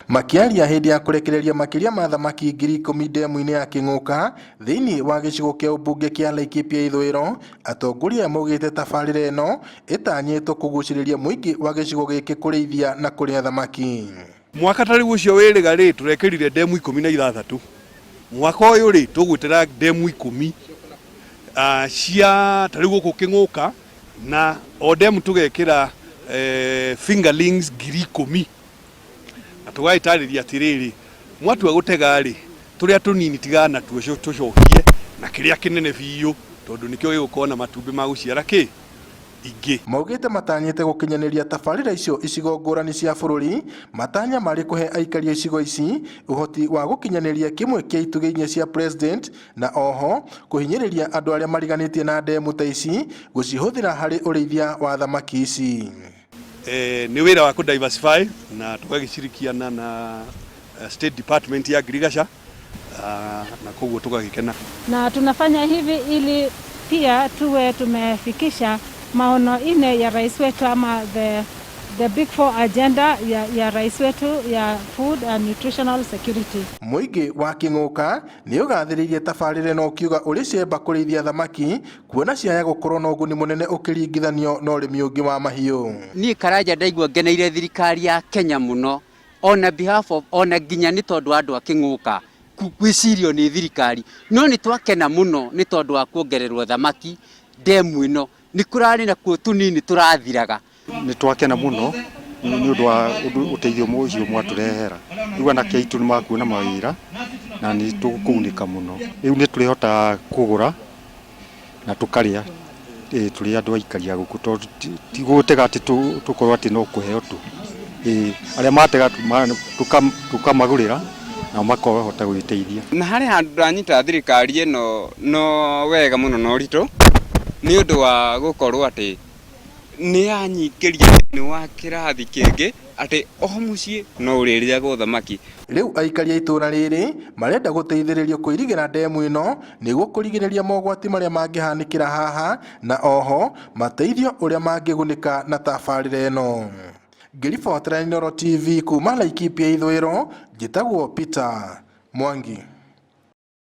Makiaria hindi ya kurekereria makiria ma thamaki 10,000 ndemu-ini ya King'uka thiini wa gicigo kia ubunge kia Laikipia Ithwiro, atongoria maugite tabarira eno itanyitwo kuguciriria muingi wa gicigo giki kurithia na kuria thamaki. Mwaka tari ucio wiriga ri turekerire ndemu 16. Mwaka uyu ri tugwitira ndemu 10 cia tari guku King'uka na o ndemu tugekira fingerlings 10,000. Tugaitariria atiriri mwatua gutega ri turia tunini tigana tucio tucokie na kiria kinene biu tondu nikio gigukona matumbi ma guciara ki ingi. Maugite matanyite gukinyaniria tabarira icio icigo ngurani cia bururi, matanya mari kuhe aikari icigo ici uhoti wa gukinyaniria kimwe kia ituge inya cia president na oho kuhinyiriria andu aria mariganitie na ndemu ta ici gucihuthira hari urithia wa thamaki ici. Ni wira wa kudiversify na tukagicirikiana na State Department ya Agriculture na koguo tukagikena. Na tunafanya hivi ili pia tuwe tumefikisha maono ine ya rais wetu ama the big 4 agenda ya rais wetu ya food and nutritional security. Muingi wa King'uka ni ugathiririe tabarire no kiuga uri ciemba kurithia thamaki kuona ciaya gukorwo na uguni munene ukiringithanio na urimi ungi wa mahiu. Ni karaja ndaigua ngeneire thirikari ya Kenya muno on behalf of ona ginya ni tondu andu a King'uka gwicirio ni thirikari no ni twakena muno ni tondu wa kuongererwo thamaki ndemu ino ni kurari na kuo tunini turathiraga. Ni twakena muno ni undu wa uteithio mucio mwaturehera riu anake aitu ni makuona mawira na ni tugukuunika muno riu ni turihota kugura na tukaria turi andu aikaria guku tondu tigutega ati tukorwo ati no kuheo tu aria matega tukamagurira na makohota gwiteithia. Na hari handu ndanyita thirikari eno no wega muno no rito ni undu wa gukorwo ati ni anyikiria ni wa kirathi kingi ati o mucii no uriria go thamaki. Riu aikari a itura riri marenda guteithiririo kuirigira ndemu ino niguo kurigiriria mogwati maria mangihanikira haha na oho mateithio uria mangigunika na tabarira eno. Ngiribotera Inooro TV kuma Laikipia Ithwiro, njitagwo Peter Mwangi.